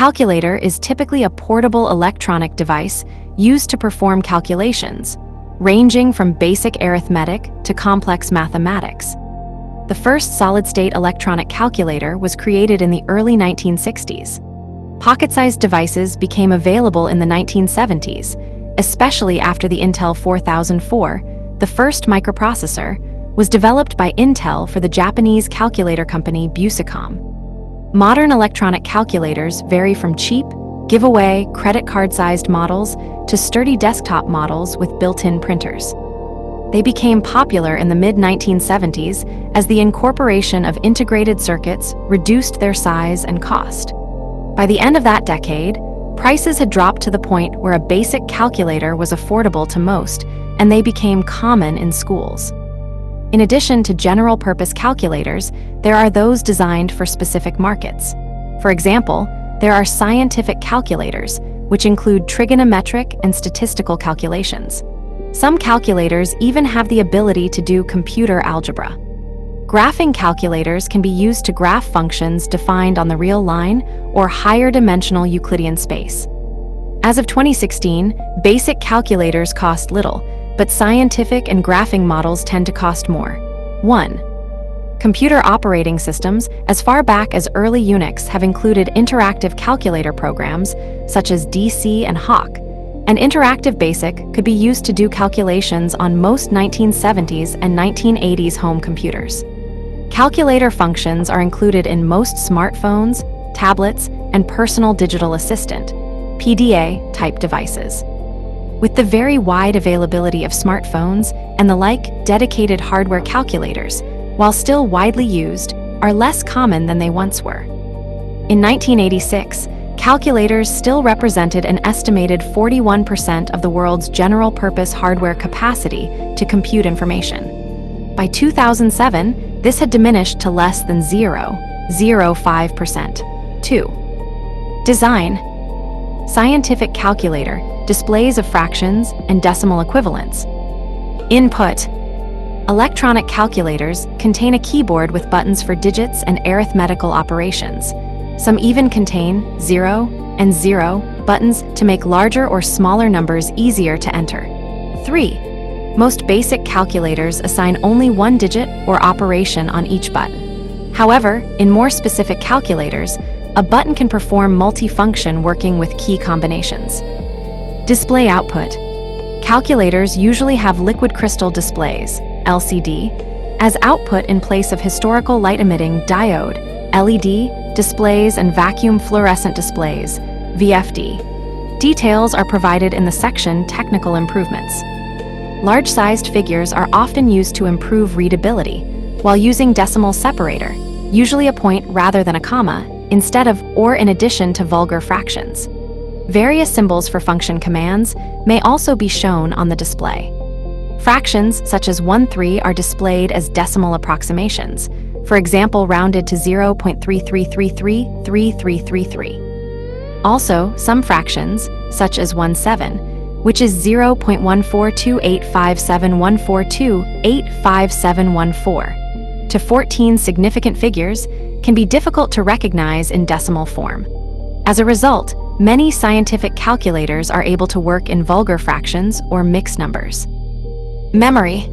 calculator is typically a portable electronic device used to perform calculations, ranging from basic arithmetic to complex mathematics. The first solid-state electronic calculator was created in the early 1960s. Pocket-sized devices became available in the 1970s, especially after the Intel 4004, the first microprocessor, was developed by Intel for the Japanese calculator company Busicom. Modern electronic calculators vary from cheap, giveaway, credit card-sized models to sturdy desktop models with built-in printers. They became popular in the mid-1970s as the incorporation of integrated circuits reduced their size and cost. By the end of that decade, prices had dropped to the point where a basic calculator was affordable to most, and they became common in schools. In addition to general-purpose calculators, there are those designed for specific markets. For example, there are scientific calculators, which include trigonometric and statistical calculations. Some calculators even have the ability to do computer algebra. Graphing calculators can be used to graph functions defined on the real line or higher dimensional Euclidean space. As of 2016, basic calculators cost little, but scientific and graphing models tend to cost more. 1. Computer operating systems, as far back as early Unix, have included interactive calculator programs such as DC and Hawk, and Interactive Basic could be used to do calculations on most 1970s and 1980s home computers. Calculator functions are included in most smartphones, tablets, and personal digital assistant (PDA) type devices. With the very wide availability of smartphones and the like, dedicated hardware calculators, while still widely used, are less common than they once were. In 1986, calculators still represented an estimated 41% of the world's general-purpose hardware capacity to compute information. By 2007, this had diminished to less than 0.05%. 2. Design. Scientific calculator, displays of fractions and decimal equivalents. Input. Electronic calculators contain a keyboard with buttons for digits and arithmetical operations. Some even contain 0 and 0 buttons to make larger or smaller numbers easier to enter. 3. Most basic calculators assign only one digit or operation on each button. However, in more specific calculators, a button can perform multifunction working with key combinations. Display output. Calculators usually have liquid crystal displays, LCD, as output in place of historical light-emitting diode, LED, displays and vacuum fluorescent displays, VFD. Details are provided in the section Technical Improvements. Large-sized figures are often used to improve readability, while using decimal separator, usually a point rather than a comma, instead of or in addition to vulgar fractions. Various symbols for function commands may also be shown on the display. Fractions such as 1/3 are displayed as decimal approximations, for example rounded to 0.33333333. Also, some fractions, such as 1/7, which is 0.142857142857114, to 14 significant figures, can be difficult to recognize in decimal form. As a result, many scientific calculators are able to work in vulgar fractions or mixed numbers. Memory.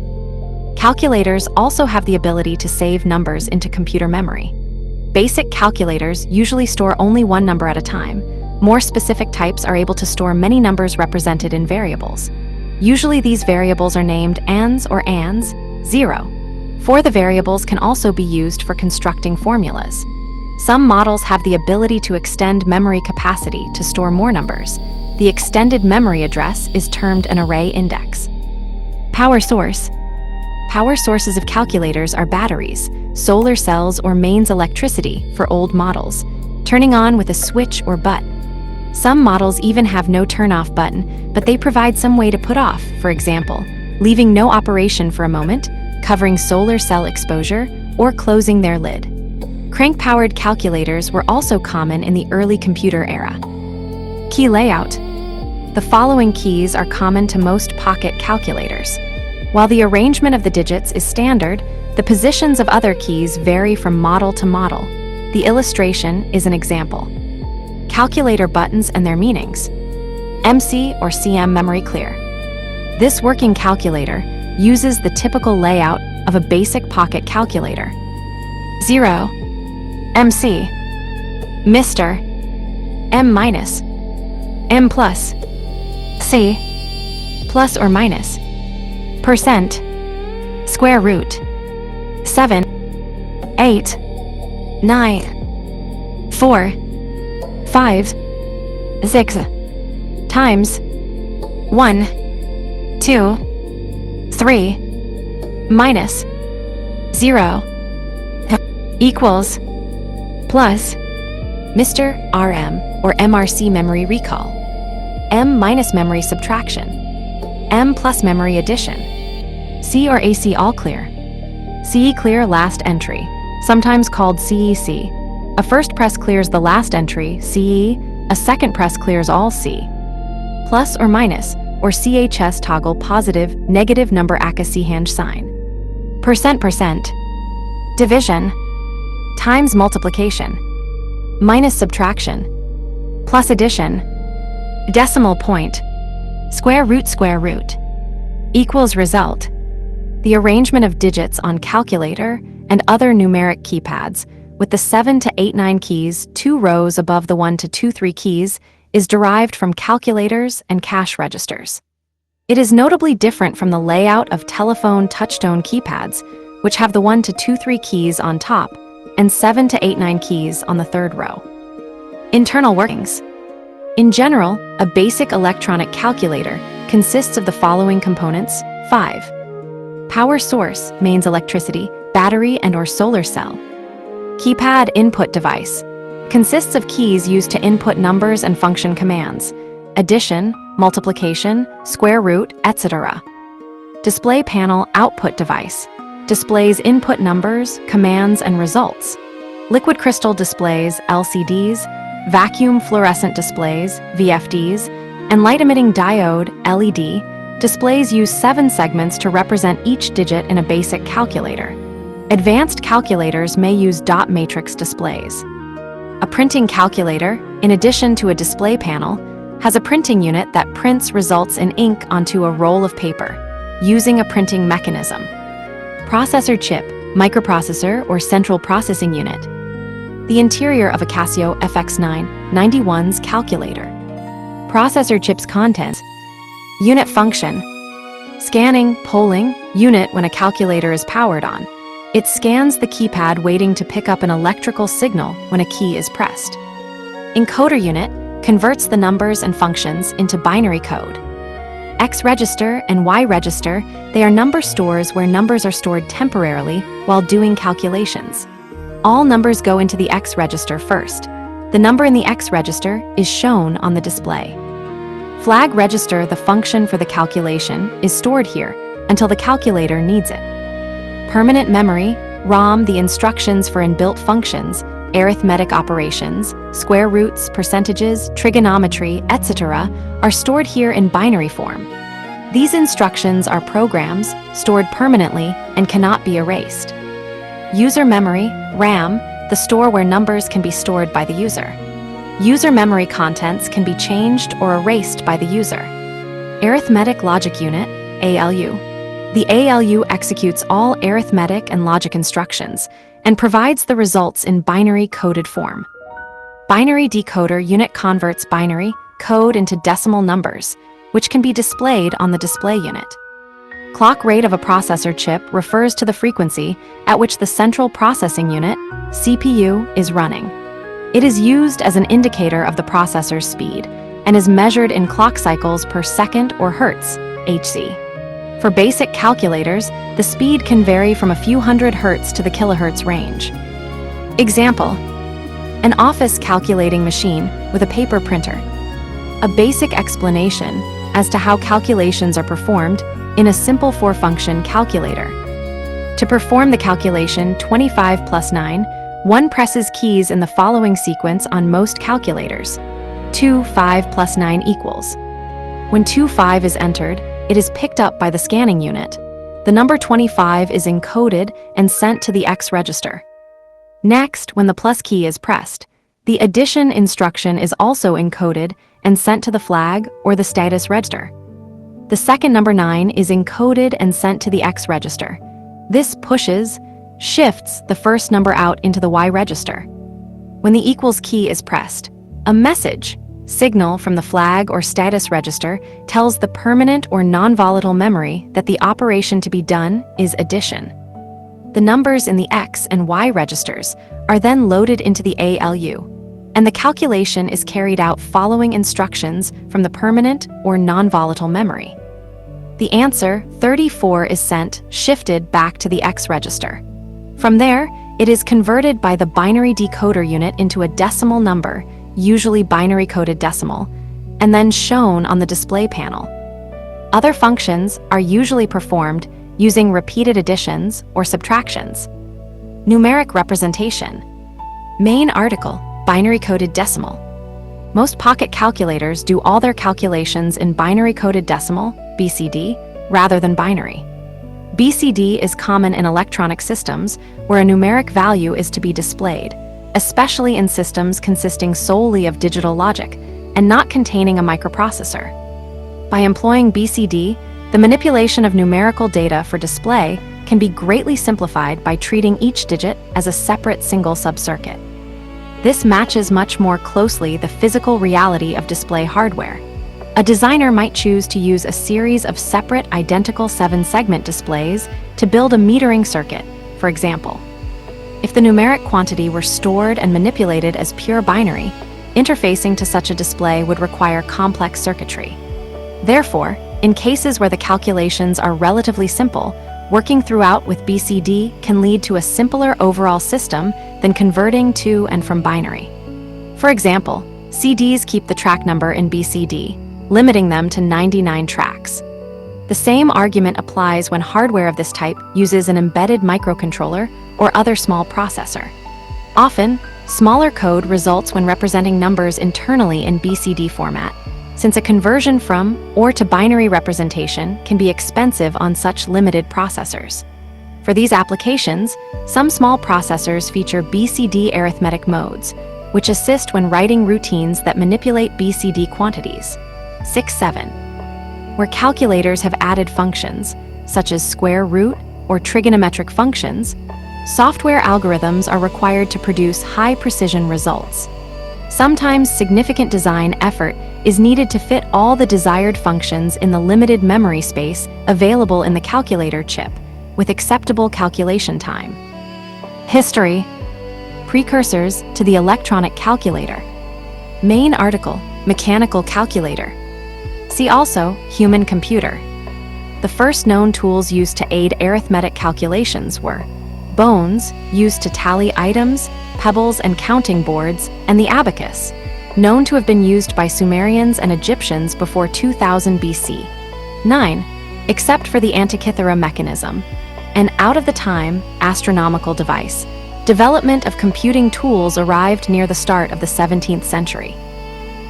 Calculators also have the ability to save numbers into computer memory. Basic calculators usually store only one number at a time. More specific types are able to store many numbers represented in variables. Usually these variables are named ANDs or ANDs, 0. For the variables can also be used for constructing formulas. Some models have the ability to extend memory capacity to store more numbers. The extended memory address is termed an array index. Power source. Power sources of calculators are batteries, solar cells, or mains electricity for old models, turning on with a switch or button. Some models even have no turn-off button, but they provide some way to put off, for example, leaving no operation for a moment, covering solar cell exposure, or closing their lid. Crank-powered calculators were also common in the early computer era. Key layout. The following keys are common to most pocket calculators. While the arrangement of the digits is standard, the positions of other keys vary from model to model. The illustration is an example. Calculator buttons and their meanings. MC or CM memory clear. This working calculator uses the typical layout of a basic pocket calculator. 0. MC. Mr. M minus. M plus. C. Plus or minus. Percent. Square root. 7. 8. 9. 4. 5. 6. Times. 1. 2. 3. Minus. 0. Equals. Plus. Mr. RM or MRC memory recall. M minus memory subtraction. M plus memory addition. C or AC all clear. CE clear last entry, sometimes called CEC. A first press clears the last entry, CE, a second press clears all C. Plus or minus, or CHS toggle positive, negative number aka sign. Percent. Division. Times multiplication. Minus subtraction. Plus addition. Decimal point. Square root. Equals result. The arrangement of digits on calculator and other numeric keypads with the 7 to 8 9 keys 2 rows above the 1 to 2 3 keys is derived from calculators and cash registers. It is notably different from the layout of telephone touchtone keypads, which have the 1 to 2 3 keys on top and 7 to 8 9 keys on the third row. Internal workings. In general, a basic electronic calculator consists of the following components. 5. Power source, mains electricity, battery and/or solar cell. Keypad input device. Consists of keys used to input numbers and function commands. Addition, multiplication, square root, etc. Display panel output device. Displays input numbers, commands, and results. Liquid crystal displays, LCDs, vacuum fluorescent displays, VFDs, and light-emitting diode, LED, displays use 7 segments to represent each digit in a basic calculator. Advanced calculators may use dot matrix displays. A printing calculator, in addition to a display panel, has a printing unit that prints results in ink onto a roll of paper, using a printing mechanism. Processor chip, microprocessor or central processing unit. The interior of a Casio FX9 91's calculator. Processor chip's contents. Unit function. Scanning, polling, unit when a calculator is powered on. It scans the keypad waiting to pick up an electrical signal when a key is pressed. Encoder unit converts the numbers and functions into binary code. X register and Y register, they are number stores where numbers are stored temporarily while doing calculations. All numbers go into the X register first. The number in the X register is shown on the display. Flag register, the function for the calculation, is stored here until the calculator needs it. Permanent memory, ROM, the instructions for inbuilt functions, arithmetic operations, square roots, percentages, trigonometry, etc., are stored here in binary form. These instructions are programs stored permanently and cannot be erased. User memory, RAM, the store where numbers can be stored by the user. User memory contents can be changed or erased by the user. Arithmetic logic unit, ALU. The ALU executes all arithmetic and logic instructions and provides the results in binary coded form. Binary decoder unit converts binary code into decimal numbers, which can be displayed on the display unit. Clock rate of a processor chip refers to the frequency at which the central processing unit, CPU, is running. It is used as an indicator of the processor's speed and is measured in clock cycles per second or hertz, HC. For basic calculators, the speed can vary from a few hundred hertz to the kilohertz range. Example: an office calculating machine with a paper printer. A basic explanation as to how calculations are performed in a simple 4-function calculator. To perform the calculation 25 plus 9, one presses keys in the following sequence on most calculators. 2, 5 plus 9 equals. When 2, 5 is entered, it is picked up by the scanning unit. The number 25 is encoded and sent to the X register. Next, when the plus key is pressed, The addition instruction is also encoded and sent to the flag or the status register. The second number 9 is encoded and sent to the X register. This shifts the first number out into the Y register. When the equals key is pressed, a message signal from the flag or status register tells the permanent or non-volatile memory that the operation to be done is addition. The numbers in the X and Y registers are then loaded into the ALU, and the calculation is carried out following instructions from the permanent or non-volatile memory. The answer, 34, is shifted back to the X register. From there, it is converted by the binary decoder unit into a decimal number, usually binary coded decimal, and then shown on the display panel. Other functions are usually performed using repeated additions or subtractions. Numeric representation. Main article, binary coded decimal. Most pocket calculators do all their calculations in binary coded decimal, BCD, rather than binary. BCD is common in electronic systems where a numeric value is to be displayed, especially in systems consisting solely of digital logic and not containing a microprocessor. By employing BCD, the manipulation of numerical data for display can be greatly simplified by treating each digit as a separate single subcircuit. This matches much more closely the physical reality of display hardware. A designer might choose to use a series of separate identical 7-segment displays to build a metering circuit, for example. If the numeric quantity were stored and manipulated as pure binary, interfacing to such a display would require complex circuitry. Therefore, in cases where the calculations are relatively simple, working throughout with BCD can lead to a simpler overall system than converting to and from binary. For example, CDs keep the track number in BCD, limiting them to 99 tracks. The same argument applies when hardware of this type uses an embedded microcontroller or other small processor. Often, smaller code results when representing numbers internally in BCD format, since a conversion from or to binary representation can be expensive on such limited processors. For these applications, some small processors feature BCD arithmetic modes, which assist when writing routines that manipulate BCD quantities. 6-7. Where calculators have added functions, such as square root or trigonometric functions, software algorithms are required to produce high-precision results. Sometimes significant design effort is needed to fit all the desired functions in the limited memory space available in the calculator chip, with acceptable calculation time. History. Precursors to the electronic calculator. Main article, mechanical calculator. See also, human computer. The first known tools used to aid arithmetic calculations were bones, used to tally items, pebbles and counting boards, and the abacus, known to have been used by Sumerians and Egyptians before 2000 BC. 9. Except for the Antikythera mechanism, an out-of-the-time astronomical device. Development of computing tools arrived near the start of the 17th century.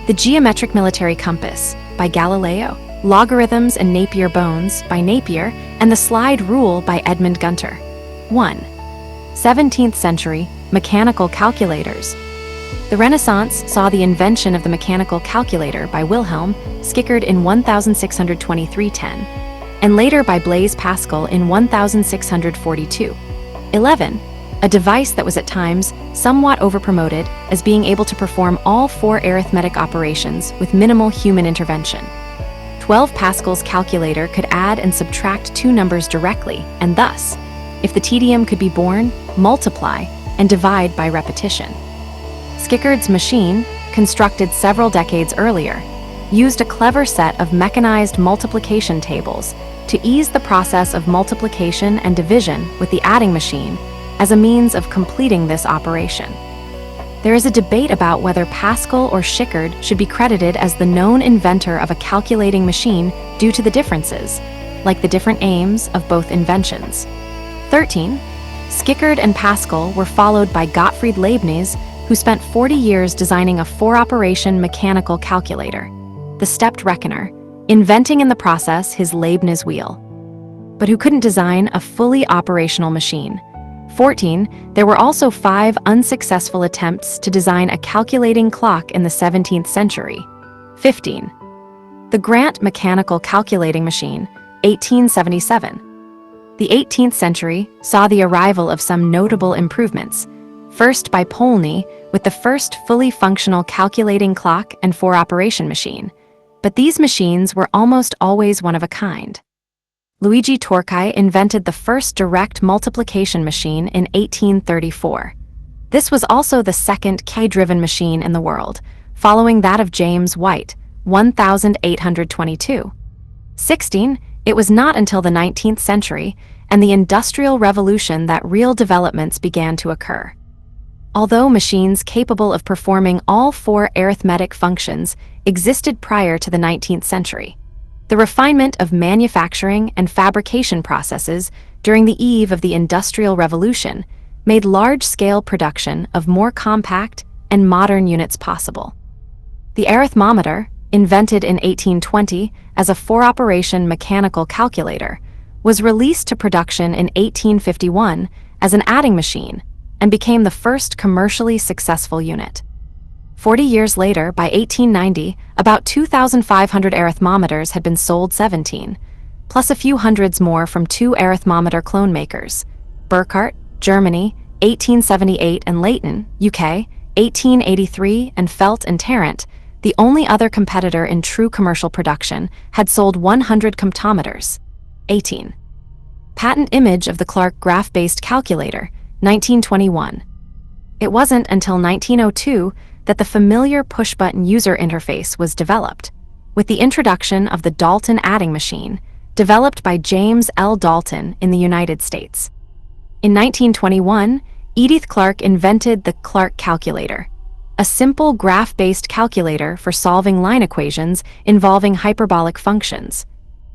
The geometric military compass, by Galileo, logarithms and Napier bones, by Napier, and the slide rule, by Edmund Gunter. 1. 17th century, mechanical calculators. The Renaissance saw the invention of the mechanical calculator by Wilhelm Schickard in 1623-10, and later by Blaise Pascal in 1642. 11. A device that was at times somewhat overpromoted as being able to perform all 4 arithmetic operations with minimal human intervention. 12. Pascal's calculator could add and subtract 2 numbers directly, and thus, if the tedium could be borne, multiply and divide by repetition. Schickard's machine, constructed several decades earlier, used a clever set of mechanized multiplication tables to ease the process of multiplication and division with the adding machine as a means of completing this operation. There is a debate about whether Pascal or Schickard should be credited as the known inventor of a calculating machine due to the differences, like the different aims of both inventions. 13. Schickard and Pascal were followed by Gottfried Leibniz, who spent 40 years designing a 4-operation mechanical calculator, the stepped reckoner, inventing in the process his Leibniz wheel. But who couldn't design a fully operational machine. 14. There were also 5 unsuccessful attempts to design a calculating clock in the 17th century. 15. The Grant Mechanical Calculating Machine, 1877. The 18th century saw the arrival of some notable improvements, first by Poultney with the first fully functional calculating clock and 4-operation machine, but these machines were almost always one of a kind. Luigi Torchi invented the first direct multiplication machine in 1834. This was also the second key-driven machine in the world, following that of James White, 1822. 16. It was not until the 19th century and the Industrial Revolution that real developments began to occur. Although machines capable of performing all 4 arithmetic functions existed prior to the 19th century, the refinement of manufacturing and fabrication processes during the eve of the Industrial Revolution made large-scale production of more compact and modern units possible. The arithmometer, invented in 1820 as a 4-operation mechanical calculator, was released to production in 1851 as an adding machine and became the first commercially successful unit. 40 years later, by 1890, about 2,500 arithmometers had been sold, 17, plus a few hundreds more from 2 arithmometer clone makers, Burckhardt, Germany, 1878, and Leighton, UK, 1883, and Felt and Tarrant, the only other competitor in true commercial production, had sold 100 comptometers. 18. Patent image of the Clark graph-based calculator, 1921. It wasn't until 1902 that the familiar push-button user interface was developed, with the introduction of the Dalton adding machine, developed by James L. Dalton in the United States. In 1921, Edith Clark invented the Clark calculator, a simple graph-based calculator for solving line equations involving hyperbolic functions.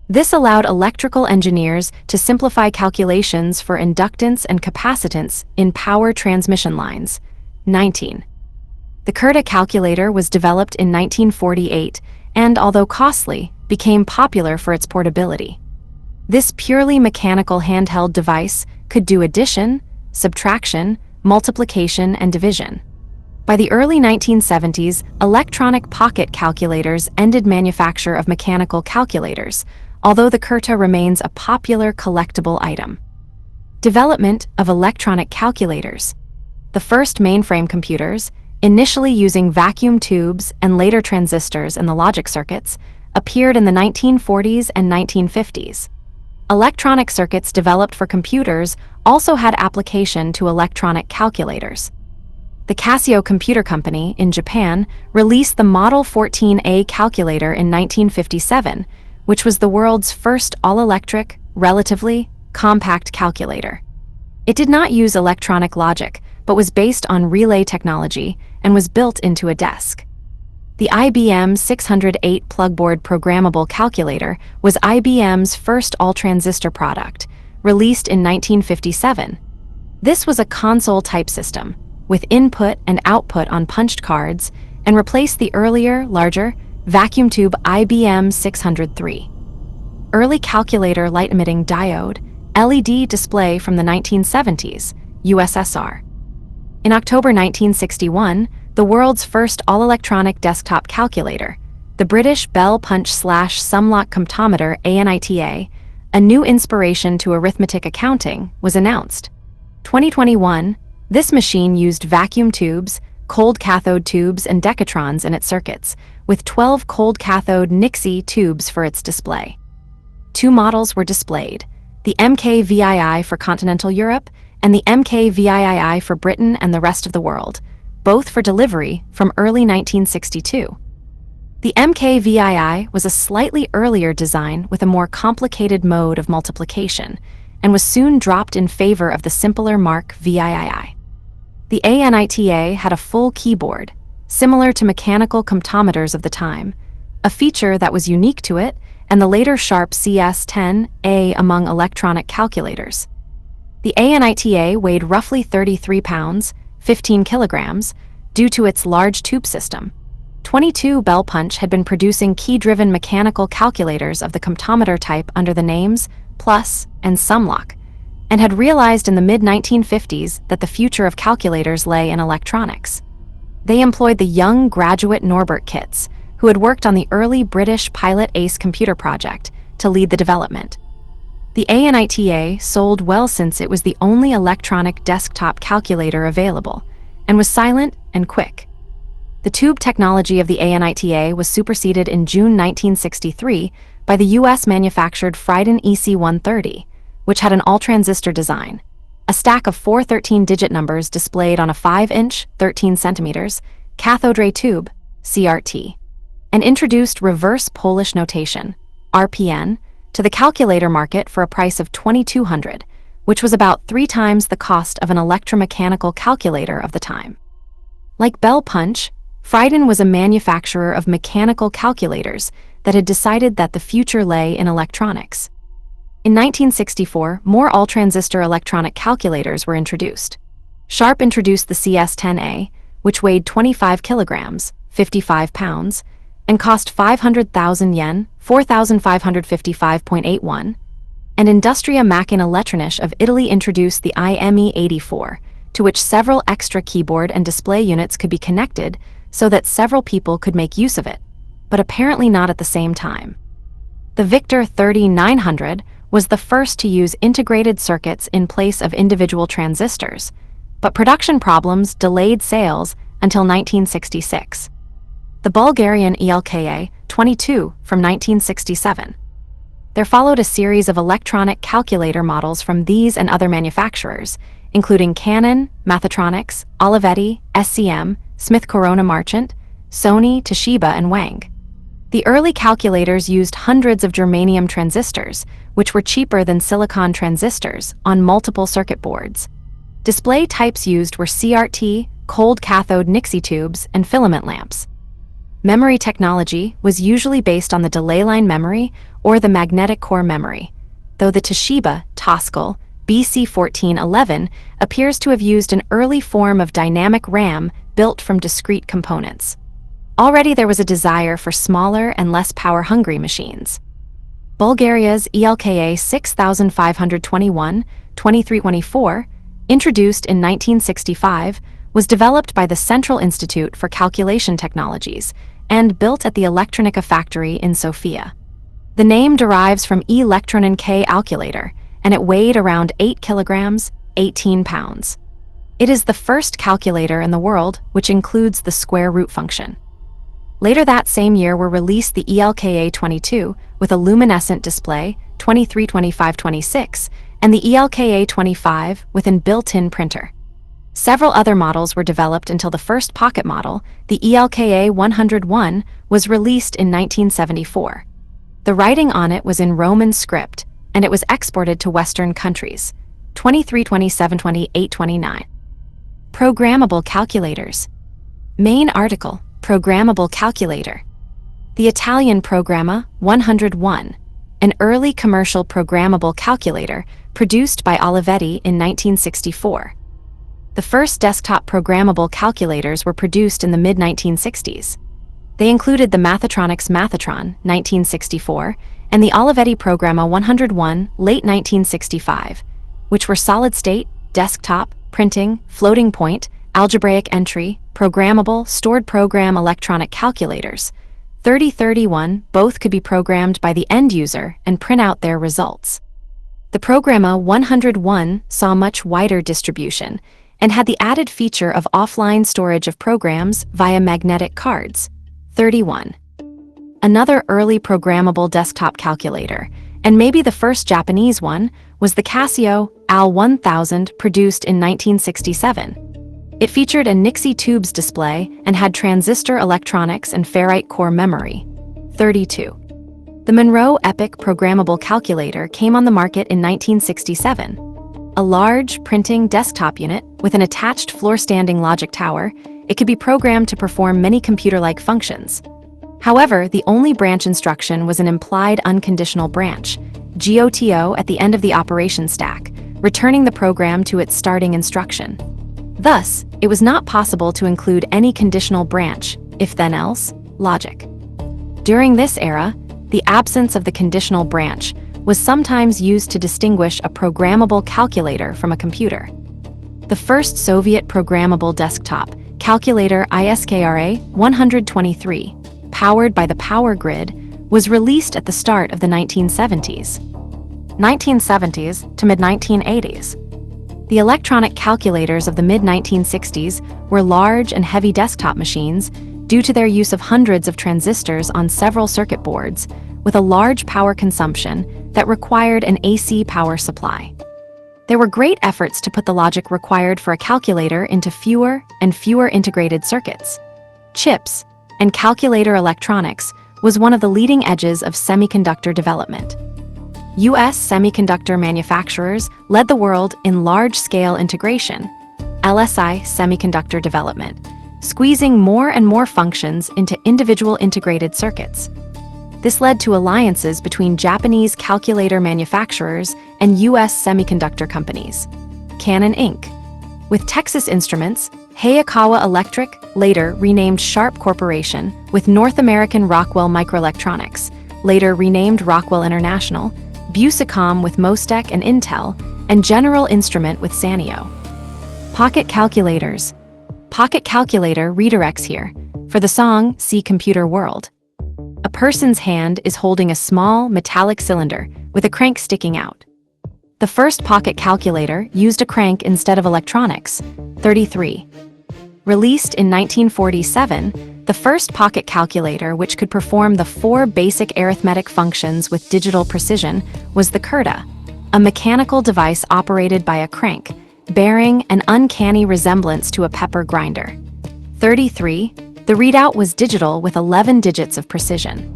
This allowed electrical engineers to simplify calculations for inductance and capacitance in power transmission lines. 19. The Curta calculator was developed in 1948 and, although costly, became popular for its portability. This purely mechanical handheld device could do addition, subtraction, multiplication, and division. By the early 1970s, electronic pocket calculators ended manufacture of mechanical calculators, although the Curta remains a popular collectible item. Development of electronic calculators. The first mainframe computers, initially using vacuum tubes and later transistors in the logic circuits, appeared in the 1940s and 1950s. Electronic circuits developed for computers also had application to electronic calculators. The Casio Computer Company in Japan released the Model 14A calculator in 1957, which was the world's first all-electric, relatively compact calculator. It did not use electronic logic, but was based on relay technology and was built into a desk. The IBM 608 plugboard programmable calculator was IBM's first all-transistor product, released in 1957. This was a console-type system, with input and output on punched cards, and replaced the earlier, larger, vacuum tube IBM 603. Early calculator light-emitting diode, LED display from the 1970s, USSR. In October 1961, the world's first all-electronic desktop calculator, the British Bell Punch/Sumlock Comptometer ANITA, a new inspiration to arithmetic accounting, was announced. 2021, this machine used vacuum tubes, cold cathode tubes, and decatrons in its circuits, with 12 cold cathode Nixie tubes for its display. 2 models were displayed, the MKVII for continental Europe and the MKVII for Britain and the rest of the world, both for delivery from early 1962. The MKVII was a slightly earlier design with a more complicated mode of multiplication, and was soon dropped in favor of the simpler Mark VII. The ANITA had a full keyboard, similar to mechanical comptometers of the time, a feature that was unique to it and the later Sharp CS10A among electronic calculators. The ANITA weighed roughly 33 pounds, 15 kilograms, due to its large tube system. 22 Bell Punch had been producing key-driven mechanical calculators of the comptometer type under the names Plus and Sumlock, and had realized in the mid-1950s that the future of calculators lay in electronics. They employed the young graduate Norbert Kitz, who had worked on the early British Pilot Ace computer project, to lead the development. The ANITA sold well since it was the only electronic desktop calculator available, and was silent and quick. The tube technology of the ANITA was superseded in June 1963 by the US-manufactured Friden EC130, which had an all-transistor design, a stack of 4 13-digit numbers displayed on a 5-inch, 13 centimeters, cathode ray tube, CRT, and introduced reverse Polish notation, RPN, to the calculator market for a price of $2,200, which was about 3 times the cost of an electromechanical calculator of the time. Like Bell Punch, Friden was a manufacturer of mechanical calculators that had decided that the future lay in electronics. In 1964, more all-transistor electronic calculators were introduced. Sharp introduced the CS10A, which weighed 25 kilograms, 55 pounds, and cost 500,000 yen, 4,555.81, and Industria Macchina Elettronische of Italy introduced the IME84, to which several extra keyboard and display units could be connected so that several people could make use of it, but apparently not at the same time. The Victor 3900 was the first to use integrated circuits in place of individual transistors, but production problems delayed sales until 1966. The Bulgarian ELKA 22 from 1967. There followed a series of electronic calculator models from these and other manufacturers, including Canon, Mathotronics, Olivetti, SCM, Smith Corona Marchant, Sony, Toshiba, and Wang. The early calculators used hundreds of germanium transistors, which were cheaper than silicon transistors, on multiple circuit boards. Display types used were CRT, cold cathode Nixie tubes, and filament lamps. Memory technology was usually based on the delay line memory or the magnetic core memory, though the Toshiba Toscal BC1411 appears to have used an early form of dynamic RAM built from discrete components. Already there was a desire for smaller and less power-hungry machines. Bulgaria's ELKA 6521-2324, introduced in 1965, was developed by the Central Institute for Calculation Technologies and built at the Electronica factory in Sofia. The name derives from Elektronen K calculator, and it weighed around 8 kilograms, 18 pounds. It is the first calculator in the world which includes the square root function. Later that same year were released the ELKA 22 with a luminescent display, 232526, and the ELKA 25 with an built-in printer. Several other models were developed until the first pocket model, the ELKA 101, was released in 1974. The writing on it was in Roman script, and it was exported to Western countries. 23272829. Programmable calculators. Main article, Programmable calculator. The Italian Programma 101, an early commercial programmable calculator produced by Olivetti in 1964. The first desktop programmable calculators were produced in the mid-1960s. They included the Mathotronics Mathotron, 1964, and the Olivetti Programma 101, late 1965, which were solid-state, desktop, printing, floating point, algebraic entry, programmable, stored program electronic calculators. 3031, both could be programmed by the end user and print out their results. The Programma 101 saw much wider distribution and had the added feature of offline storage of programs via magnetic cards. 31. Another early programmable desktop calculator, and maybe the first Japanese one, was the Casio AL 1000 produced in 1967. It featured a Nixie tubes display and had transistor electronics and ferrite core memory. 32. The Monroe EPIC programmable calculator came on the market in 1967. A large, printing desktop unit with an attached floor-standing logic tower, it could be programmed to perform many computer-like functions. However, the only branch instruction was an implied unconditional branch, GOTO, at the end of the operation stack, returning the program to its starting instruction. Thus, it was not possible to include any conditional branch, if-then-else, logic. During this era, the absence of the conditional branch was sometimes used to distinguish a programmable calculator from a computer. The first Soviet programmable desktop calculator ISKRA 123, powered by the power grid, was released at the start of the 1970s. 1970s to mid-1980s. The electronic calculators of the mid-1960s were large and heavy desktop machines due to their use of hundreds of transistors on several circuit boards, with a large power consumption that required an AC power supply. There were great efforts to put the logic required for a calculator into fewer and fewer integrated circuits. Chips and calculator electronics was one of the leading edges of semiconductor development. U.S. semiconductor manufacturers led the world in large-scale integration, LSI semiconductor development, squeezing more and more functions into individual integrated circuits. This led to alliances between Japanese calculator manufacturers and U.S. semiconductor companies. Canon Inc. With Texas Instruments, Hayakawa Electric, later renamed Sharp Corporation, with North American Rockwell Microelectronics, later renamed Rockwell International, Busicom with Mostek and Intel, and General Instrument with Sanyo. Pocket calculators. Pocket calculator redirects here. For the song, see Computer World. A person's hand is holding a small, metallic cylinder with a crank sticking out. The first pocket calculator used a crank instead of electronics. 33. Released in 1947, the first pocket calculator which could perform the 4 basic arithmetic functions with digital precision was the Curta, a mechanical device operated by a crank, bearing an uncanny resemblance to a pepper grinder. 33. The readout was digital with 11 digits of precision.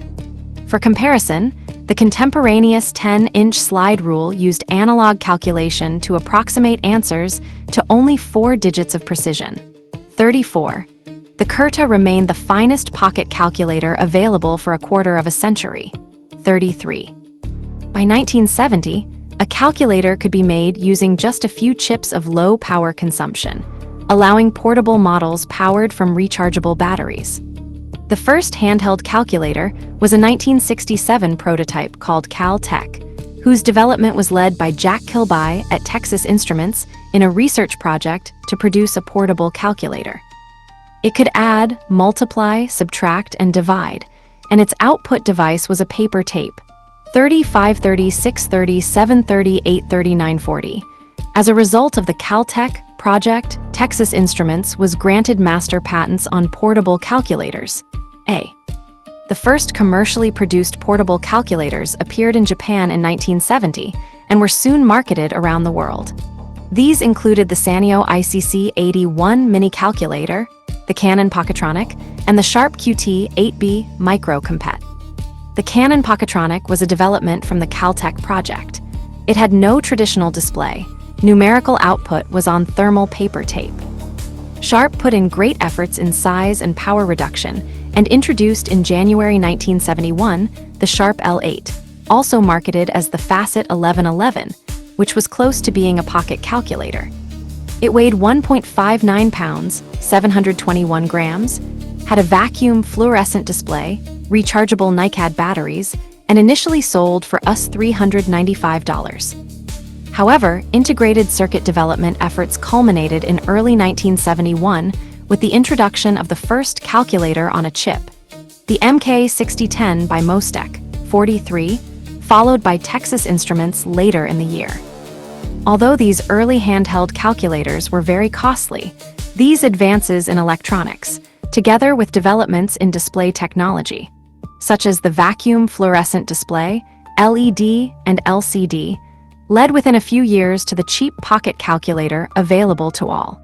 For comparison, the contemporaneous 10-inch slide rule used analog calculation to approximate answers to only 4 digits of precision. 34. The Curta remained the finest pocket calculator available for a quarter of a century. 33. By 1970, a calculator could be made using just a few chips of low power consumption, allowing portable models powered from rechargeable batteries. The first handheld calculator was a 1967 prototype called Cal-Tech, whose development was led by Jack Kilby at Texas Instruments in a research project to produce a portable calculator. It could add, multiply, subtract, and divide, and its output device was a paper tape, 30, 530, 630, 730, 830, 940. As a result of the Cal-Tech project, Texas Instruments was granted master patents on portable calculators. The first commercially produced portable calculators appeared in Japan in 1970 and were soon marketed around the world. These included the Sanyo ICC-81 mini calculator, the Canon Pocketronic, and the Sharp QT-8B Micro Compet. The Canon Pocketronic was a development from the Cal-Tech project. It had no traditional display. Numerical output was on thermal paper tape. Sharp put in great efforts in size and power reduction and introduced in January 1971 the Sharp L8, also marketed as the Facet 1111, which was close to being a pocket calculator. It weighed 1.59 pounds, 721 grams, had a vacuum fluorescent display, rechargeable NiCad batteries, and initially sold for US $395. However, integrated circuit development efforts culminated in early 1971 with the introduction of the first calculator on a chip, the MK6010 by Mostek, 43, followed by Texas Instruments later in the year. Although these early handheld calculators were very costly, these advances in electronics, together with developments in display technology, such as the vacuum fluorescent display, LED, and LCD, led within a few years to the cheap pocket calculator available to all.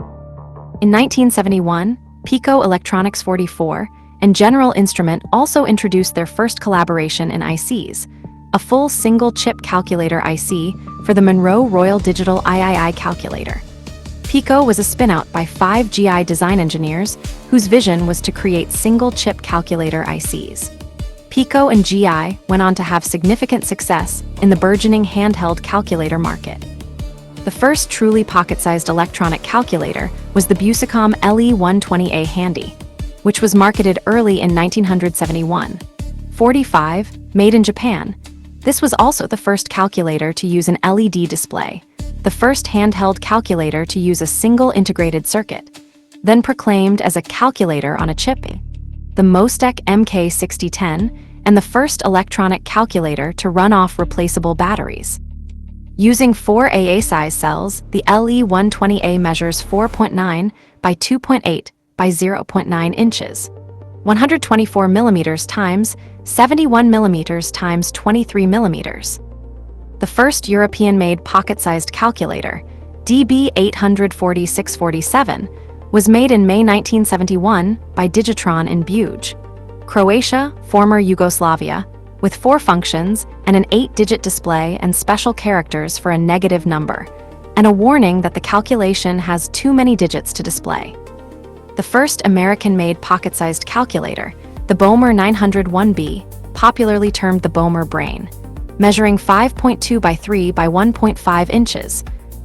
In 1971, Pico Electronics 44 and General Instrument also introduced their first collaboration in ICs, a full single-chip calculator IC for the Monroe Royal Digital III calculator. Pico was a spin-out by 5 GI design engineers whose vision was to create single-chip calculator ICs. Pico and GI went on to have significant success in the burgeoning handheld calculator market. The first truly pocket-sized electronic calculator was the Busicom LE120A Handy, which was marketed early in 1971. 45, made in Japan, This was also the first calculator to use an LED display, the first handheld calculator to use a single integrated circuit, then proclaimed as a calculator on a chip, the Mostek MK6010, and the first electronic calculator to run off replaceable batteries. Using 4 AA size cells, the LE120A measures 4.9 by 2.8 by 0.9 inches, 124 millimeters times 71 millimeters times 23 millimeters. The first European-made pocket-sized calculator, DB84647, was made in May 1971 by Digitron in Buge, Croatia, former Yugoslavia, with 4 functions and an 8-digit display and special characters for a negative number, and a warning that the calculation has too many digits to display. The first American-made pocket-sized calculator, the Boehmer 901B, popularly termed the Boehmer Brain, measuring 5.2 by 3 by 1.5 inches,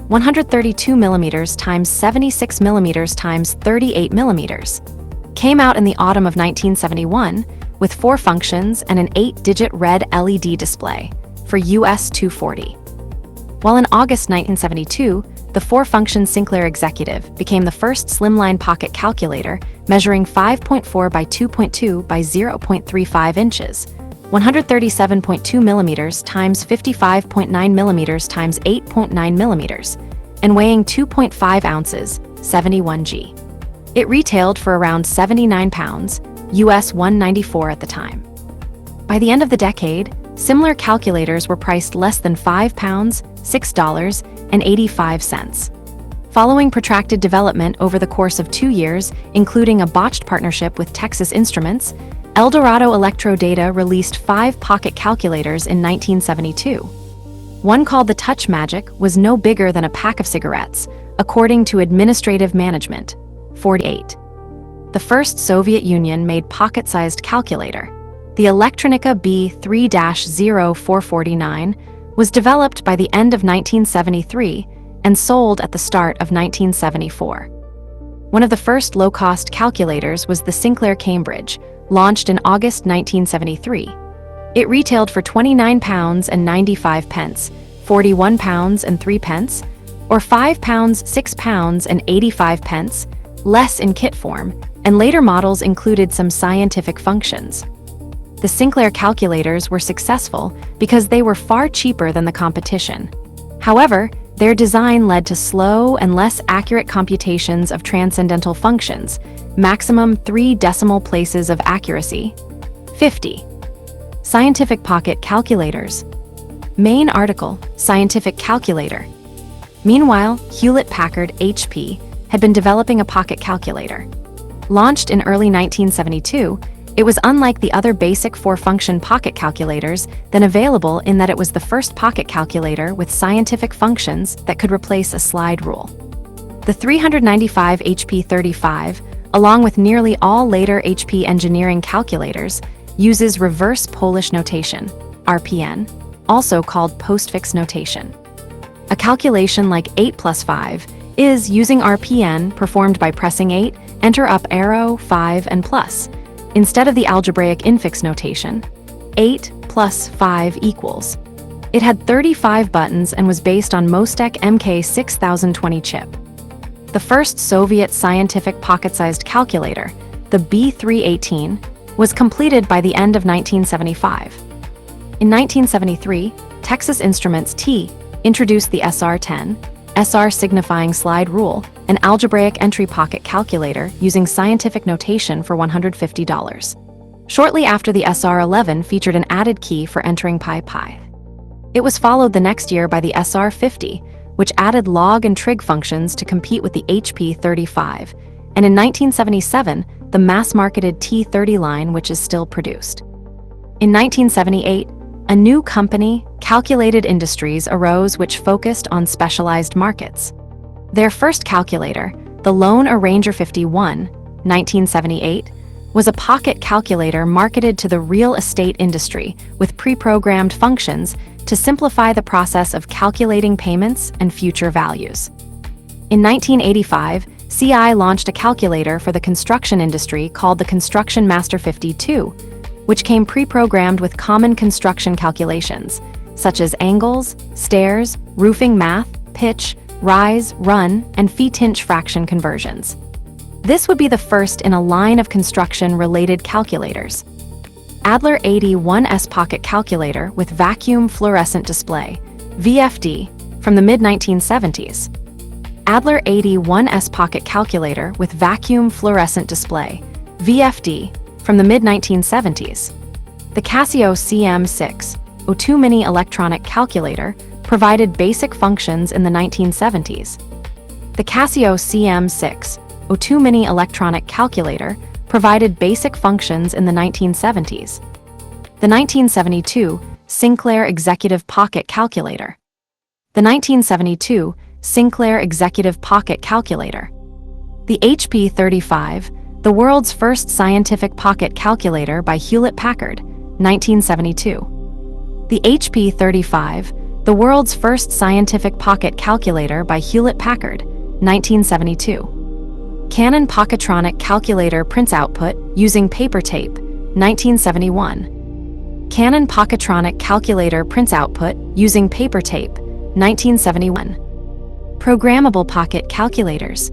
132 millimeters times 76 millimeters times 38 millimeters, came out in the autumn of 1971 with 4 functions and an 8-digit red LED display for US 240. While in August 1972, the 4-function Sinclair Executive became the first slimline pocket calculator, measuring 5.4 by 2.2 by 0.35 inches, 137.2 millimeters times 55.9 millimeters times 8.9 millimeters, and weighing 2.5 ounces, 71 g. It retailed for around 79 pounds, US $194 at the time. By the end of the decade, similar calculators were priced less than £5, $6.85. Following protracted development over the course of 2 years, including a botched partnership with Texas Instruments, Eldorado Electrodata released 5 pocket calculators in 1972. One called the Touch Magic was no bigger than a pack of cigarettes, according to Administrative Management, 48. The first Soviet Union-made pocket-sized calculator, the Elektronika B3-0449, was developed by the end of 1973 and sold at the start of 1974. One of the first low-cost calculators was the Sinclair Cambridge, launched in August 1973. It retailed for £29.95, £41.03, or £5, £6.85, less in kit form, and later models included some scientific functions. The Sinclair calculators were successful because they were far cheaper than the competition. However, their design led to slow and less accurate computations of transcendental functions, maximum 3 decimal places of accuracy. 50. Scientific pocket calculators. Main article, Scientific calculator. Meanwhile, Hewlett-Packard (HP) had been developing a pocket calculator. Launched in early 1972, it was unlike the other basic 4-function pocket calculators then available in that it was the first pocket calculator with scientific functions that could replace a slide rule. The 395 HP 35, along with nearly all later HP engineering calculators, uses reverse Polish notation, RPN, also called postfix notation. A calculation like 8 plus 5 is, using RPN, performed by pressing 8, enter up arrow, 5, and plus, instead of the algebraic infix notation, 8 plus 5 equals. It had 35 buttons and was based on Mostek MK6020 chip. The first Soviet scientific pocket-sized calculator, the B318, was completed by the end of 1975. In 1973, Texas Instruments T introduced the SR10, SR signifying slide rule, an algebraic entry pocket calculator using scientific notation for $150. Shortly after, the SR11 featured an added key for entering pi. It was followed the next year by the SR50, which added log and trig functions to compete with the HP 35, and in 1977, the mass-marketed T30 line, which is still produced. In 1978, a new company, Calculated Industries, arose which focused on specialized markets. Their first calculator, the Lone Arranger 51, 1978, was a pocket calculator marketed to the real estate industry with pre-programmed functions to simplify the process of calculating payments and future values. In 1985, CI launched a calculator for the construction industry called the Construction Master 52, which came pre-programmed with common construction calculations, such as angles, stairs, roofing math, pitch, rise, run, and feet-inch fraction conversions. This would be the first in a line of construction-related calculators. Adler 81S pocket calculator with vacuum fluorescent display, VFD, from the mid-1970s. Adler 81S pocket calculator with vacuum fluorescent display, VFD, from the mid-1970s. The Casio CM602 mini electronic calculator provided basic functions in the 1970s. The Casio CM602 mini electronic calculator provided basic functions in the 1970s. The 1972 Sinclair Executive Pocket Calculator. The 1972 Sinclair Executive Pocket Calculator. The HP 35, the world's first scientific pocket calculator by Hewlett-Packard, 1972. The HP 35, the world's first scientific pocket calculator by Hewlett-Packard, 1972. Canon Pocketronic calculator prints output using paper tape, 1971. Canon Pocketronic calculator prints output using paper tape, 1971. Programmable pocket calculators.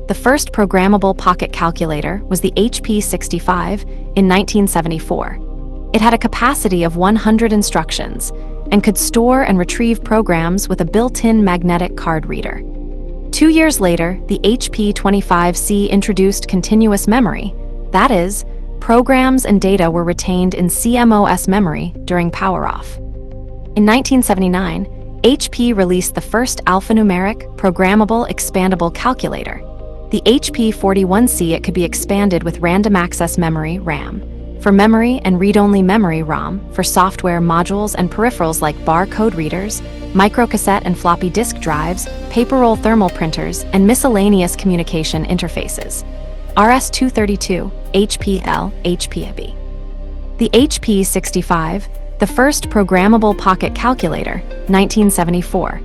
The first programmable pocket calculator was the HP 65 in 1974. It had a capacity of 100 instructions and could store and retrieve programs with a built-in magnetic card reader. 2 years later, the HP 25C introduced continuous memory. That is, programs and data were retained in CMOS memory during power-off. In 1979, HP released the first alphanumeric, programmable, expandable calculator. The HP 41C. It could be expanded with random access memory, RAM, for memory and read-only memory, ROM, for software modules and peripherals like barcode readers, microcassette and floppy disk drives, paper roll thermal printers, and miscellaneous communication interfaces. RS-232, HPL, HPAB. The HP 65, the first programmable pocket calculator, 1974.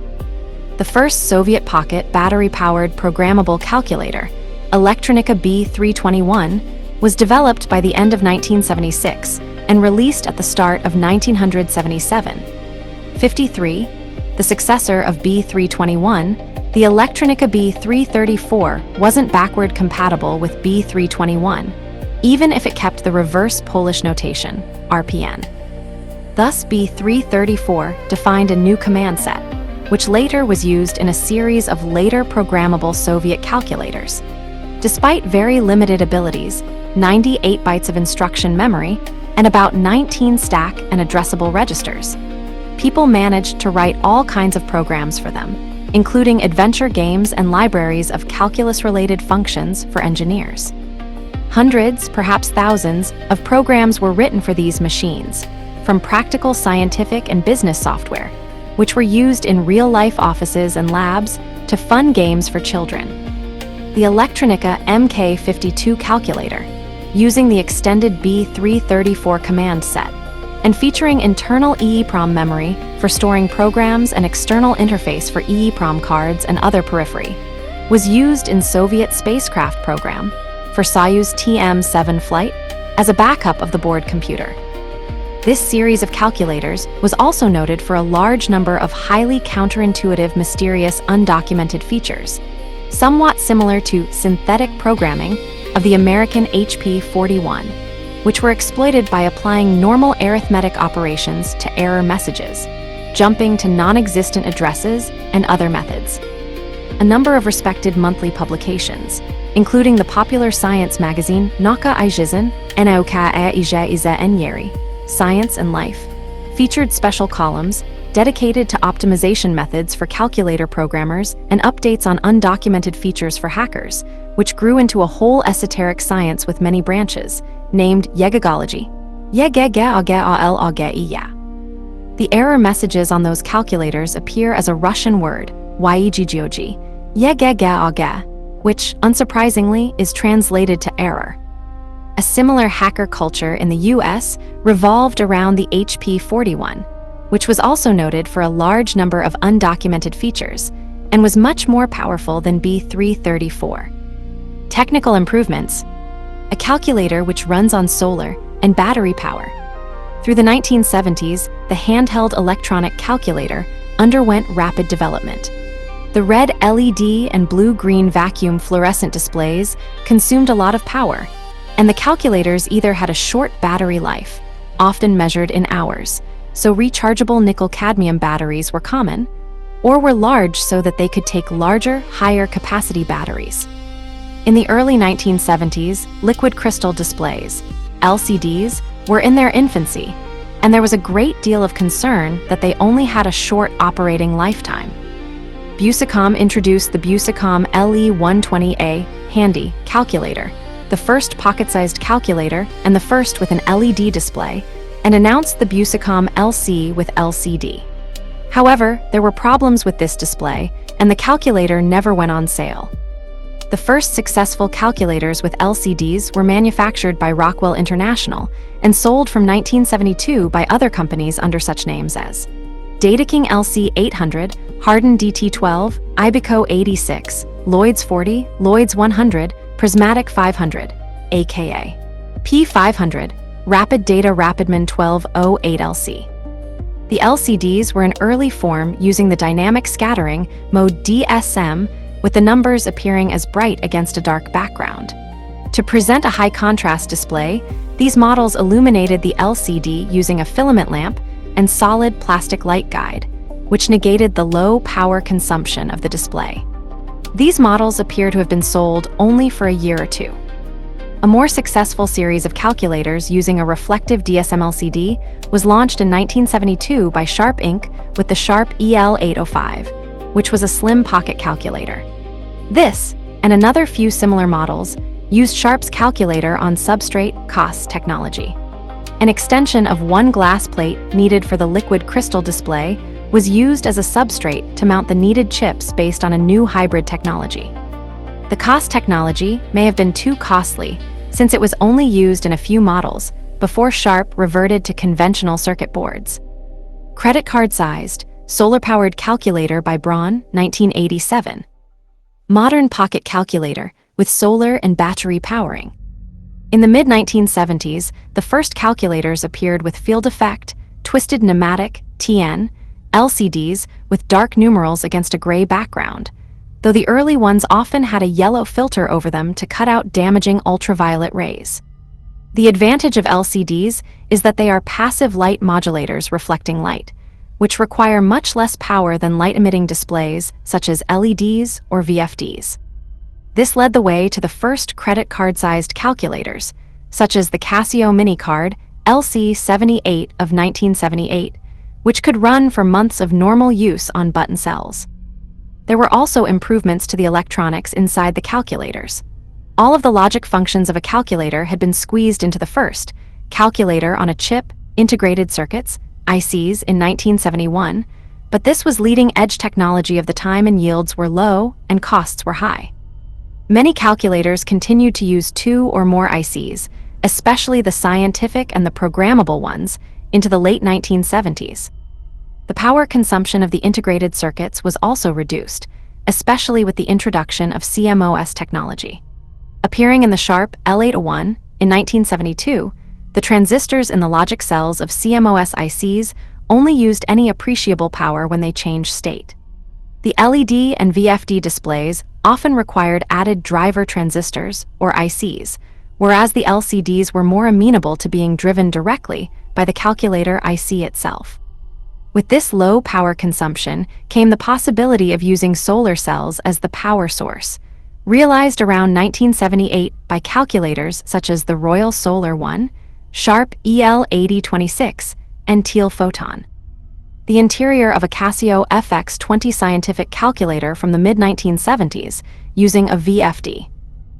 The first Soviet pocket battery-powered programmable calculator, Elektronika B321, was developed by the end of 1976 and released at the start of 1977. 53, the successor of B321, the Elektronika B334 wasn't backward compatible with B321, even if it kept the reverse Polish notation, RPN. Thus, B334 defined a new command set, which later was used in a series of later programmable Soviet calculators. Despite very limited abilities, 98 bytes of instruction memory, and about 19 stack and addressable registers, people managed to write all kinds of programs for them, including adventure games and libraries of calculus-related functions for engineers. Hundreds, perhaps thousands, of programs were written for these machines, from practical scientific and business software, which were used in real-life offices and labs, to fun games for children. The Elektronika MK52 calculator, using the extended B334 command set, and featuring internal EEPROM memory for storing programs and external interface for EEPROM cards and other periphery, was used in Soviet spacecraft program for Soyuz TM-7 flight as a backup of the board computer. This series of calculators was also noted for a large number of highly counterintuitive, mysterious, undocumented features, somewhat similar to synthetic programming of the American HP 41, which were exploited by applying normal arithmetic operations to error messages, jumping to non-existent addresses, and other methods. A number of respected monthly publications, including the popular science magazine Nauka i Życie, Science and Life, featured special columns dedicated to optimization methods for calculator programmers and updates on undocumented features for hackers, which grew into a whole esoteric science with many branches, named Yegagology. The error messages on those calculators appear as a Russian word, Yegagog, which, unsurprisingly, is translated to error. A similar hacker culture in the US revolved around the HP 41, which was also noted for a large number of undocumented features and was much more powerful than B334. Technical improvements: a calculator which runs on solar and battery power. Through the 1970s, the handheld electronic calculator underwent rapid development. The red LED and blue-green vacuum fluorescent displays consumed a lot of power, and the calculators either had a short battery life, often measured in hours, so rechargeable nickel-cadmium batteries were common, or were large so that they could take larger, higher-capacity batteries. In the early 1970s, liquid crystal displays, LCDs, were in their infancy, and there was a great deal of concern that they only had a short operating lifetime. Busicom introduced the Busicom LE120A handy calculator, the first pocket-sized calculator and the first with an LED display, and announced the Busicom LC with LCD. However, there were problems with this display, and the calculator never went on sale. The first successful calculators with LCDs were manufactured by Rockwell International and sold from 1972 by other companies under such names as DataKing LC800, Hardin DT12, Ibeco 86, Lloyds 40, Lloyds 100, Prismatic 500, aka P500, Rapid Data Rapidman 1208LC. The LCDs were an early form using the dynamic scattering mode DSM, with the numbers appearing as bright against a dark background. To present a high-contrast display, these models illuminated the LCD using a filament lamp and solid plastic light guide, which negated the low power consumption of the display. These models appear to have been sold only for a year or two. A more successful series of calculators using a reflective DSM LCD was launched in 1972 by Sharp Inc. with the Sharp EL805, which was a slim pocket calculator. This, and another few similar models, used Sharp's calculator on substrate COS technology. An extension of one glass plate needed for the liquid crystal display was used as a substrate to mount the needed chips based on a new hybrid technology. The COS technology may have been too costly, since it was only used in a few models before Sharp reverted to conventional circuit boards. Credit card-sized, solar-powered calculator by Braun, 1987. Modern pocket calculator with solar and battery powering. In the mid-1970s, the first calculators appeared with field effect, twisted pneumatic, TN, LCDs with dark numerals against a gray background, though the early ones often had a yellow filter over them to cut out damaging ultraviolet rays. The advantage of LCDs is that they are passive light modulators reflecting light, which require much less power than light-emitting displays such as LEDs or VFDs. This led the way to the first credit card-sized calculators, such as the Casio MiniCard LC78 of 1978, which could run for months of normal use on button cells. There were also improvements to the electronics inside the calculators. All of the logic functions of a calculator had been squeezed into the first calculator on a chip, integrated circuits, ICs, in 1971, but this was leading-edge technology of the time and yields were low and costs were high. Many calculators continued to use 2 or more ICs, especially the scientific and the programmable ones, into the late 1970s. The power consumption of the integrated circuits was also reduced, especially with the introduction of CMOS technology. Appearing in the Sharp L801 in 1972, the transistors in the logic cells of CMOS ICs only used any appreciable power when they changed state. The LED and VFD displays often required added driver transistors, or ICs, whereas the LCDs were more amenable to being driven directly by the calculator IC itself. With this low power consumption came the possibility of using solar cells as the power source, realized around 1978 by calculators such as the Royal Solar One, Sharp EL8026, and Teal Photon. The interior of a Casio FX20 scientific calculator from the mid-1970s using a VFD.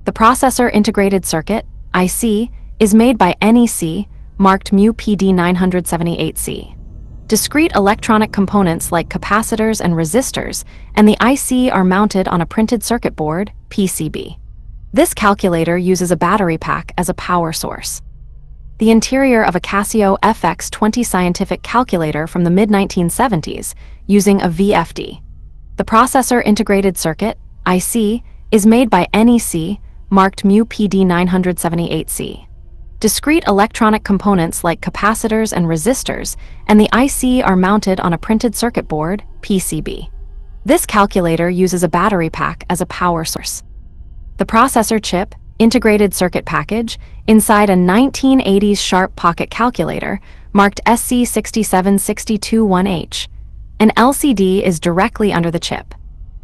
The processor integrated circuit, IC, is made by NEC, marked MU-PD978C. Discrete electronic components like capacitors and resistors and the IC are mounted on a printed circuit board, PCB. This calculator uses a battery pack as a power source. The interior of a Casio FX20 scientific calculator from the mid-1970s using a VFD. The processor integrated circuit, IC, is made by NEC, marked MU-PD978C. discrete electronic components like capacitors and resistors, and the IC are mounted on a printed circuit board, PCB. This calculator uses a battery pack as a power source. The processor chip, integrated circuit package, inside a 1980s Sharp pocket calculator, marked SC67621H. An LCD is directly under the chip.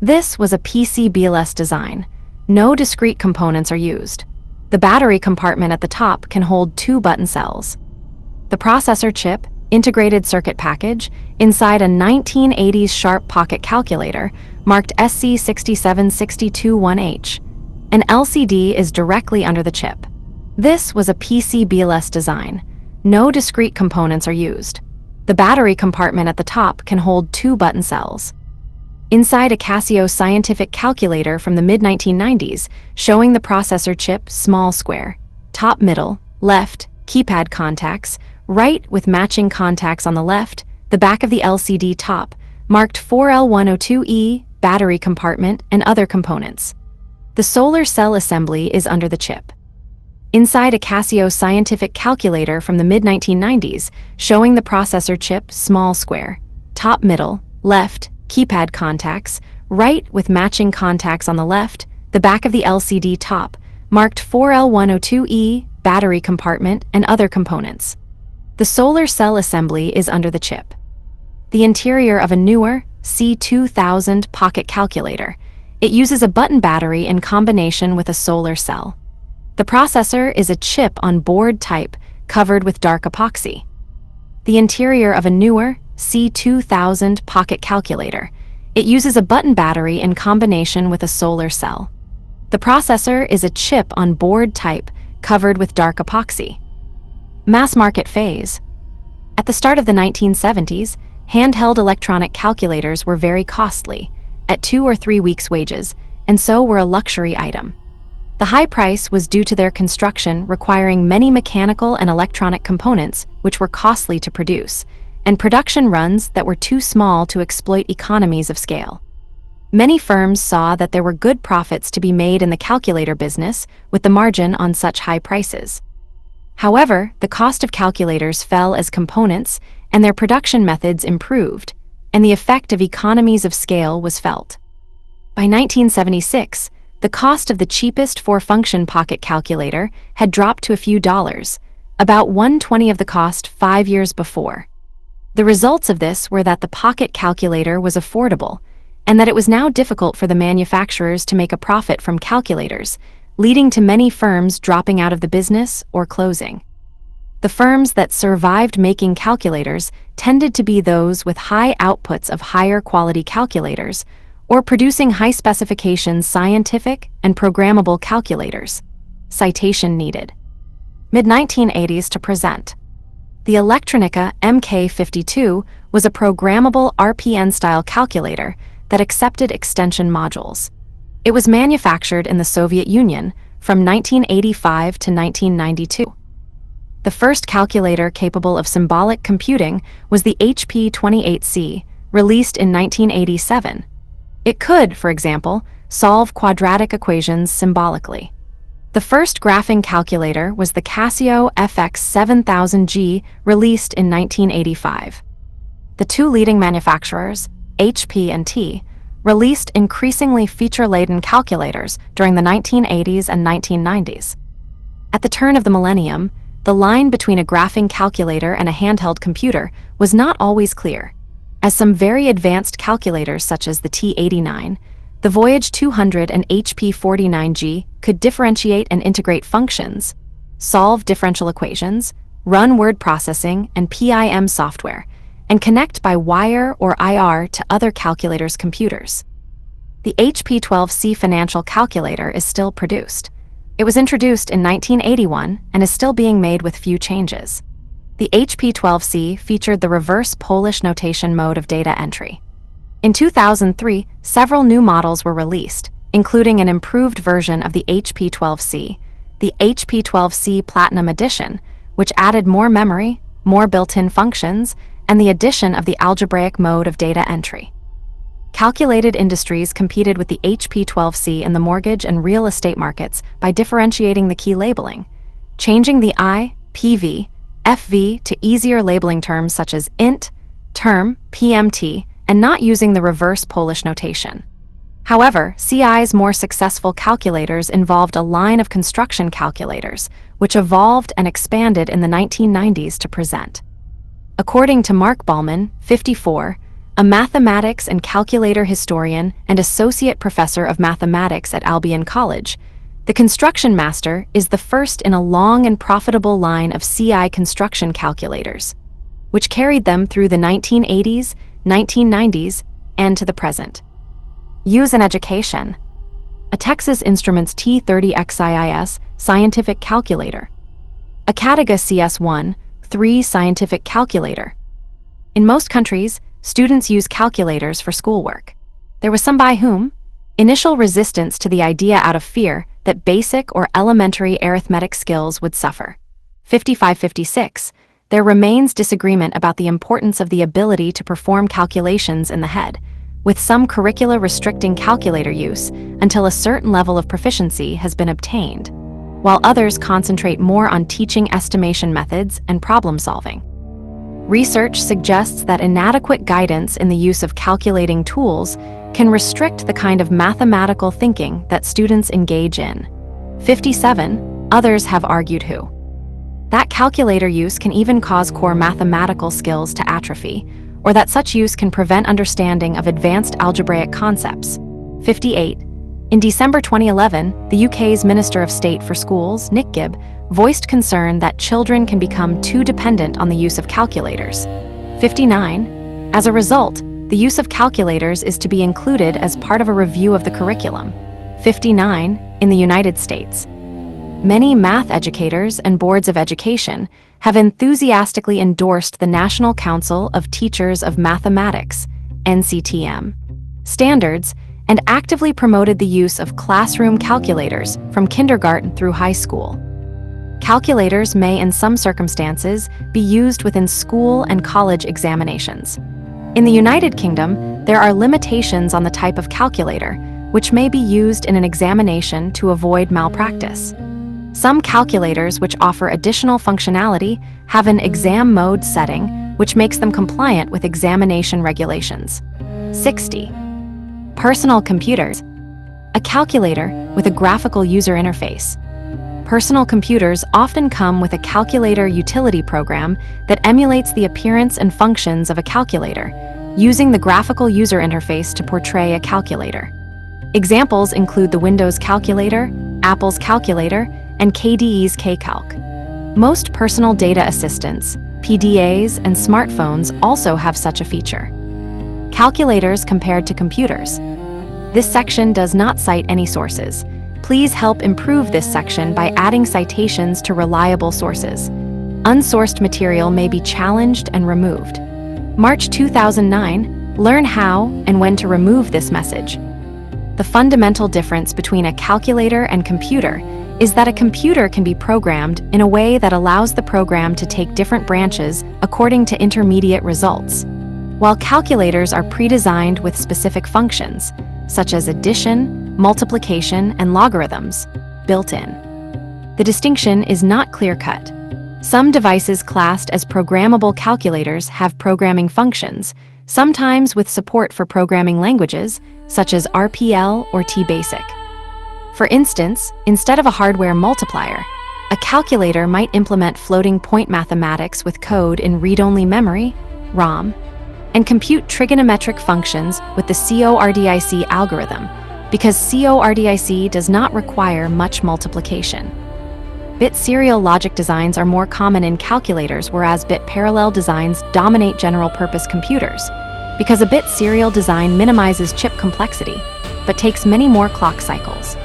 This was a PCB-less design. No discrete components are used. The battery compartment at the top can hold 2 button cells. The processor chip, integrated circuit package, inside a 1980s Sharp pocket calculator, marked SC67621H. An LCD is directly under the chip. This was a PCB-less design. No discrete components are used. The battery compartment at the top can hold 2 button cells. Inside a Casio scientific calculator from the mid-1990s, showing the processor chip small square, top middle, left, keypad contacts, right with matching contacts on the left, the back of the LCD top, marked 4L102E, battery compartment, and other components. The solar cell assembly is under the chip. Inside a Casio scientific calculator from the mid-1990s, showing the processor chip small square, top middle, left, keypad contacts, right with matching contacts on the left, the back of the LCD top, marked 4L102E, battery compartment, and other components. The solar cell assembly is under the chip. The interior of a newer C2000 pocket calculator. It uses a button battery in combination with a solar cell. The processor is a chip on board type covered with dark epoxy. The interior of a newer C2000 pocket calculator. It uses a button battery in combination with a solar cell. The processor is a chip on board type covered with dark epoxy. Mass market phase. At the start of the 1970s, handheld electronic calculators were very costly, at 2 or 3 weeks' wages, and so were a luxury item. The high price was due to their construction requiring many mechanical and electronic components which were costly to produce, and production runs that were too small to exploit economies of scale. Many firms saw that there were good profits to be made in the calculator business with the margin on such high prices. However, the cost of calculators fell as components and their production methods improved, and the effect of economies of scale was felt. By 1976, the cost of the cheapest 4-function pocket calculator had dropped to a few dollars, about 1/20 of the cost 5 years before. The results of this were that the pocket calculator was affordable, and that it was now difficult for the manufacturers to make a profit from calculators, leading to many firms dropping out of the business or closing. The firms that survived making calculators tended to be those with high outputs of higher quality calculators, or producing high-specification scientific and programmable calculators. Citation needed. Mid-1980s to present. The Electronica MK52 was a programmable RPN-style calculator that accepted extension modules. It was manufactured in the Soviet Union from 1985 to 1992. The first calculator capable of symbolic computing was the HP-28C, released in 1987. It could, for example, solve quadratic equations symbolically. The first graphing calculator was the Casio FX7000G, released in 1985. The two leading manufacturers, HP and T, released increasingly feature-laden calculators during the 1980s and 1990s. At the turn of the millennium, the line between a graphing calculator and a handheld computer was not always clear, as some very advanced calculators such as the T89, the Voyage 200 and HP49G could differentiate and integrate functions, solve differential equations, run word processing and PIM software, and connect by wire or IR to other calculators' computers. The HP12C financial calculator is still produced. It was introduced in 1981 and is still being made with few changes. The HP12C featured the reverse Polish notation mode of data entry. In 2003, several new models were released, including an improved version of the HP12C, the HP12C Platinum Edition, which added more memory, more built-in functions, and the addition of the algebraic mode of data entry. Calculated Industries competed with the HP12C in the mortgage and real estate markets by differentiating the key labeling. changing the I, PV, FV to easier labeling terms such as int, term, PMT, and not using the reverse Polish notation. However, CI's more successful calculators involved a line of construction calculators, which evolved and expanded in the 1990s to present. According to Mark Ballman, 54, a mathematics and calculator historian and associate professor of mathematics at Albion College, the construction master is the first in a long and profitable line of CI construction calculators, which carried them through the 1980s, 1990s, and to the present. Use in education. A Texas Instruments T30XIIS scientific calculator. A Cadega CS1 3 scientific calculator. In most countries, students use calculators for schoolwork. There was some by whom initial resistance to the idea out of fear that basic or elementary arithmetic skills would suffer. 55-56, there remains disagreement about the importance of the ability to perform calculations in the head, with some curricula restricting calculator use until a certain level of proficiency has been obtained, while others concentrate more on teaching estimation methods and problem solving. Research suggests that inadequate guidance in the use of calculating tools can restrict the kind of mathematical thinking that students engage in. 57, others have argued that calculator use can even cause core mathematical skills to atrophy, or that such use can prevent understanding of advanced algebraic concepts. 58. In December 2011, the UK's Minister of State for Schools, Nick Gibb, voiced concern that children can become too dependent on the use of calculators. 59. As a result, the use of calculators is to be included as part of a review of the curriculum. 59. In the United States, many math educators and boards of education have enthusiastically endorsed the National Council of Teachers of Mathematics, NCTM, standards and actively promoted the use of classroom calculators from kindergarten through high school. Calculators may, in some circumstances, be used within school and college examinations. In the United Kingdom, there are limitations on the type of calculator, which may be used in an examination to avoid malpractice. Some calculators which offer additional functionality have an exam mode setting, which makes them compliant with examination regulations. 60. Personal computers. A calculator with a graphical user interface. Personal computers often come with a calculator utility program that emulates the appearance and functions of a calculator, using the graphical user interface to portray a calculator. Examples include the Windows Calculator, Apple's Calculator, and KDE's KCalc. Most personal data assistants, PDAs, and smartphones also have such a feature. Calculators compared to computers. This section does not cite any sources. Please help improve this section by adding citations to reliable sources. Unsourced material may be challenged and removed. March 2009, learn how and when to remove this message. The fundamental difference between a calculator and computer is that a computer can be programmed in a way that allows the program to take different branches according to intermediate results, while calculators are pre-designed with specific functions, such as addition, multiplication, and logarithms, built in. The distinction is not clear-cut. Some devices classed as programmable calculators have programming functions, sometimes with support for programming languages, such as RPL or T-Basic. For instance, instead of a hardware multiplier, a calculator might implement floating point mathematics with code in read-only memory, ROM, and compute trigonometric functions with the CORDIC algorithm, because CORDIC does not require much multiplication. Bit serial logic designs are more common in calculators, whereas bit parallel designs dominate general-purpose computers, because a bit serial design minimizes chip complexity, but takes many more clock cycles.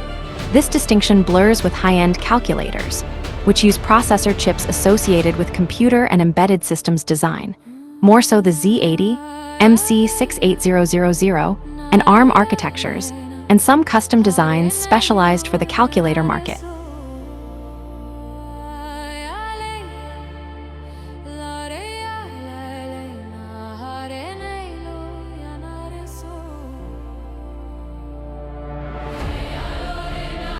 This distinction blurs with high-end calculators, which use processor chips associated with computer and embedded systems design, more so the Z80, MC68000, and ARM architectures, and some custom designs specialized for the calculator market.